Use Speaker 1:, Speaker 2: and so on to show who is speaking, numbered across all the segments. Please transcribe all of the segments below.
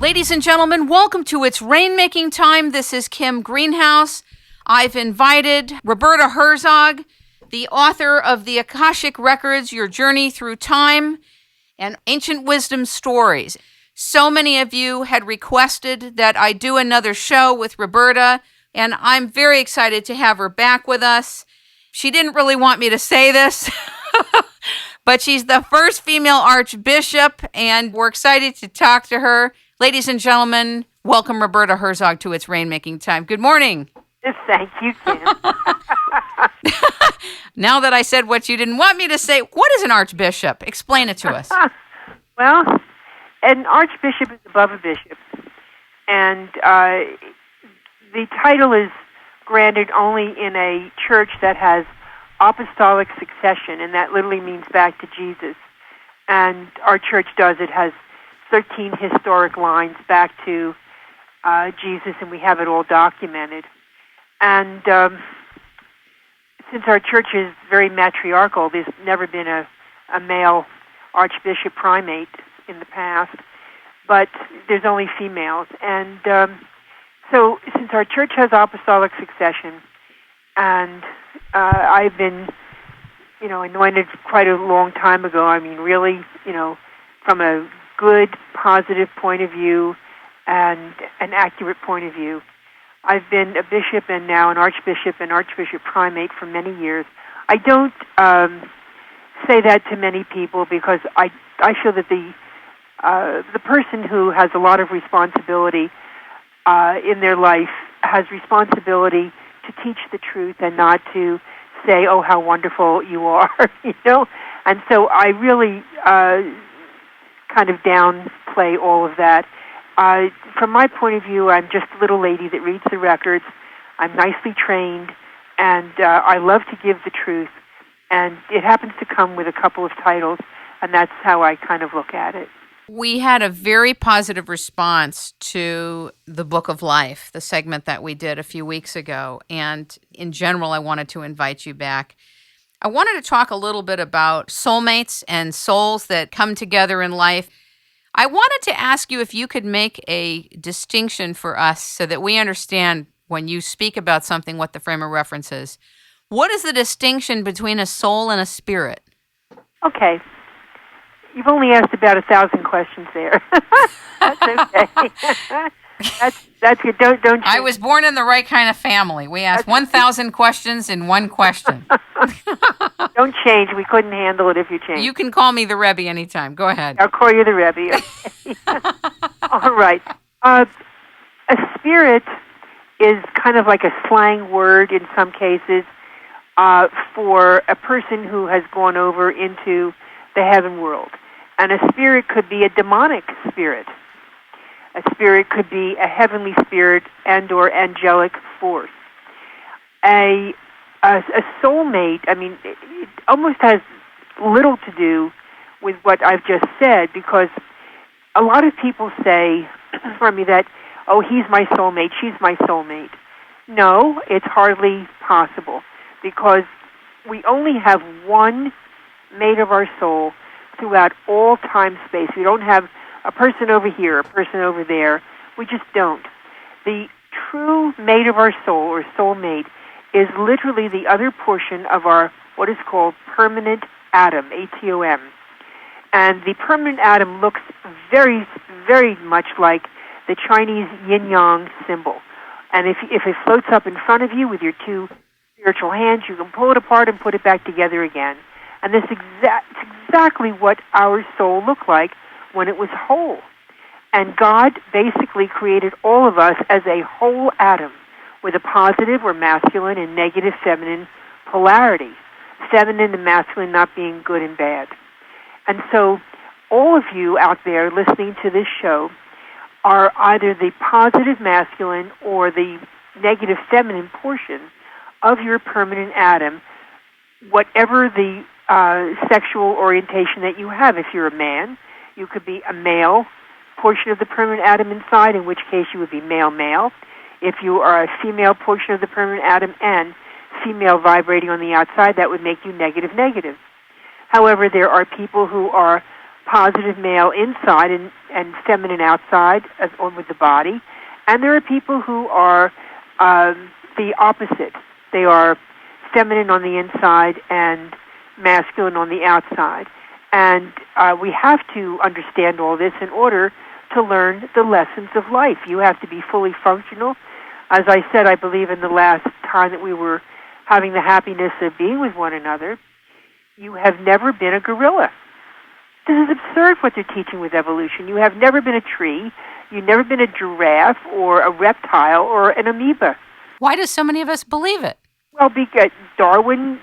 Speaker 1: Ladies and gentlemen, welcome to It's Rainmaking Time. This is Kim Greenhouse. I've invited Roberta Herzog, the author of the Akashic Records, Your Journey Through Time, and Ancient Wisdom Stories. So many of you had requested that I do another show with Roberta, and I'm very excited to have her back with us. She didn't really want me to say this, but she's the first female archbishop, and we're excited to talk to her. Ladies and gentlemen, welcome Roberta Herzog to It's Rainmaking Time. Good morning.
Speaker 2: Thank you, Kim.
Speaker 1: Now that I said what you didn't want me to say, what is an archbishop? Explain it to us.
Speaker 2: Well, an archbishop is above a bishop, and the title is granted only in a church that has apostolic succession, and that literally means back to Jesus. And our church does. It has 13 historic lines back to Jesus, and we have it all documented. And since our church is very matriarchal, there's never been a male archbishop primate in the past, but there's only females. And so since our church has apostolic succession, and I've been, anointed quite a long time ago, I mean, really, from a good, positive point of view and an accurate point of view. I've been a bishop and now an archbishop and archbishop primate for many years. I don't say that to many people because I feel that the person who has a lot of responsibility in their life has responsibility to teach the truth and not to say, oh, how wonderful you are, And so I really kind of downplay all of that. From my point of view, I'm just a little lady that reads the records. I'm nicely trained, and I love to give the truth. And it happens to come with a couple of titles, and that's how I kind of look at it.
Speaker 1: We had a very positive response to the Book of Life, the segment that we did a few weeks ago. And in general, I wanted to invite you back. I wanted to talk a little bit about soulmates and souls that come together in life. I wanted to ask you if you could make a distinction for us so that we understand when you speak about something what the frame of reference is. What is the distinction between a soul and a spirit?
Speaker 2: Okay. You've only asked about 1,000 questions there. That's okay. That's good. Don't change.
Speaker 1: I was born in the right kind of family. We asked 1,000 questions in one question.
Speaker 2: Don't change. We couldn't handle it if you changed.
Speaker 1: You can call me the Rebbe anytime. Go ahead.
Speaker 2: I'll call you the Rebbe. All right. A spirit is kind of like a slang word in some cases for a person who has gone over into the heaven world. And a spirit could be a demonic spirit. A spirit could be a heavenly spirit and or angelic force. A soulmate, I mean, it almost has little to do with what I've just said, because a lot of people say for me that, oh, he's my soulmate, she's my soulmate. No, it's hardly possible, because we only have one mate of our soul throughout all time space. We don't have a person over here, a person over there. We just don't. The true mate of our soul, or soulmate, is literally the other portion of our, what is called permanent atom, ATOM. And the permanent atom looks very, very much like the Chinese yin-yang symbol. And if it floats up in front of you with your two spiritual hands, you can pull it apart and put it back together again. And this is exactly what our soul looked like when it was whole. And God basically created all of us as a whole atom with a positive or masculine and negative feminine polarity. Feminine and masculine not being good and bad. And so all of you out there listening to this show are either the positive masculine or the negative feminine portion of your permanent atom, whatever the sexual orientation that you have. If you're a man, you could be a male portion of the permanent atom inside, in which case you would be male-male. If you are a female portion of the permanent atom and female vibrating on the outside, that would make you negative-negative. However, there are people who are positive male inside and feminine outside, as on with the body. And there are people who are the opposite. They are feminine on the inside and masculine on the outside. And we have to understand all this in order to learn the lessons of life. You have to be fully functional. As I said, I believe in the last time that we were having the happiness of being with one another, you have never been a gorilla. This is absurd what they're teaching with evolution. You have never been a tree. You've never been a giraffe or a reptile or an amoeba.
Speaker 1: Why do so many of us believe it?
Speaker 2: Well, because Darwin,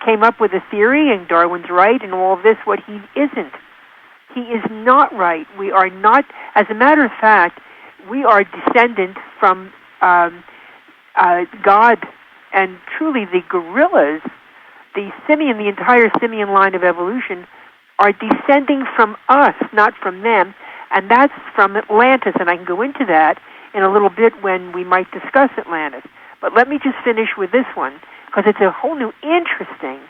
Speaker 2: came up with a theory, and Darwin's right, and all of this, what he isn't. He is not right. We are not, as a matter of fact, we are descendant from God, and truly the gorillas, the simian, the entire simian line of evolution, are descending from us, not from them, and that's from Atlantis, and I can go into that in a little bit when we might discuss Atlantis. But let me just finish with this one, because it's a whole new interesting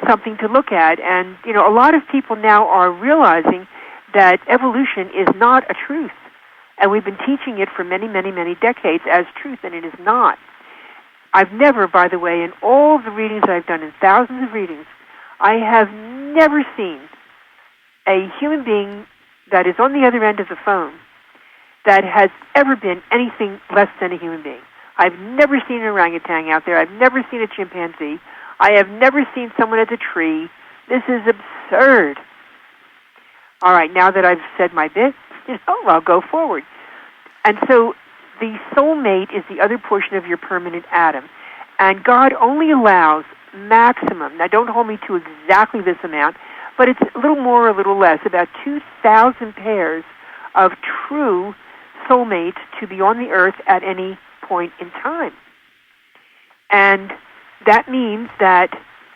Speaker 2: something to look at. And, a lot of people now are realizing that evolution is not a truth. And we've been teaching it for many, many, many decades as truth, and it is not. I've never, by the way, in all of the readings I've done, in thousands of readings, I have never seen a human being that is on the other end of the phone that has ever been anything less than a human being. I've never seen an orangutan out there. I've never seen a chimpanzee. I have never seen someone at a tree. This is absurd. All right, now that I've said my bit, I'll go forward. And so the soulmate is the other portion of your permanent atom. And God only allows maximum, now don't hold me to exactly this amount, but it's a little more or a little less, about 2,000 pairs of true soulmates to be on the earth at any point in time. And that means that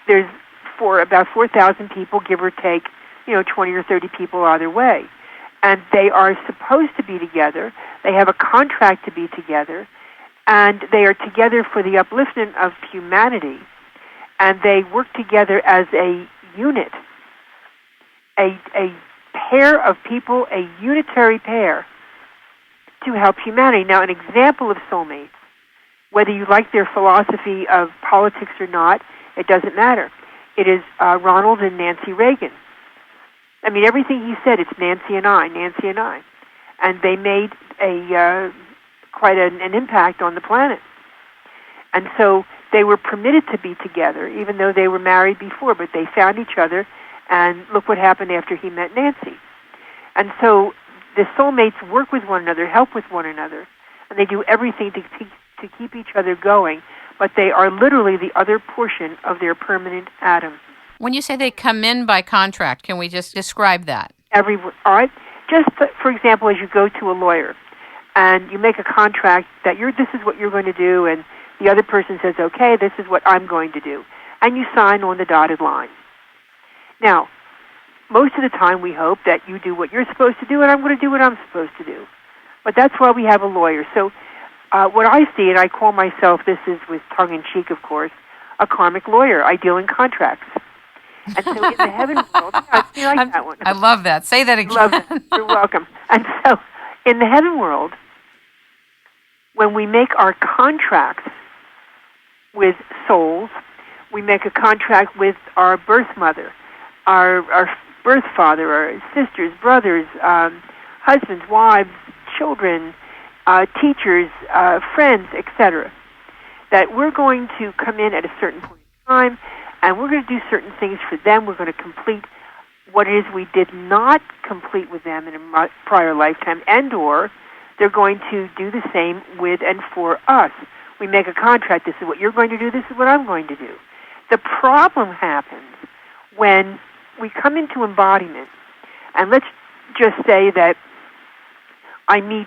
Speaker 2: there's for about 4,000 people, give or take, 20 or 30 people either way. And they are supposed to be together. They have a contract to be together. And they are together for the upliftment of humanity. And they work together as a unit, a pair of people, a unitary pair, to help humanity. Now, an example of soulmates, whether you like their philosophy of politics or not, it doesn't matter. It is Ronald and Nancy Reagan. I mean, everything he said, it's Nancy and I, Nancy and I. And they made quite an impact on the planet. And so they were permitted to be together, even though they were married before, but they found each other, and look what happened after he met Nancy. And so the soulmates work with one another, help with one another, and they do everything to keep each other going, but they are literally the other portion of their permanent atom.
Speaker 1: When you say they come in by contract, can we just describe that?
Speaker 2: All right. Just, for example, as you go to a lawyer, and you make a contract that this is what you're going to do, and the other person says, okay, this is what I'm going to do, and you sign on the dotted line. Now, most of the time we hope that you do what you're supposed to do, and I'm going to do what I'm supposed to do. But that's why we have a lawyer. So what I see, and I call myself, this is with tongue-in-cheek, of course, a karmic lawyer. I deal in contracts. And so in the heaven world, I like that one.
Speaker 1: I love that. Say that again.
Speaker 2: Love it. You're welcome. And so in the heaven world, when we make our contracts with souls, we make a contract with our birth mother, our birth father, our sisters, brothers, husbands, wives, children, teachers, friends, etc., that we're going to come in at a certain point in time, and we're going to do certain things for them. We're going to complete what it is we did not complete with them in a prior lifetime, and or they're going to do the same with and for us. We make a contract. This is what you're going to do. This is what I'm going to do. The problem happens when we come into embodiment, and let's just say that I meet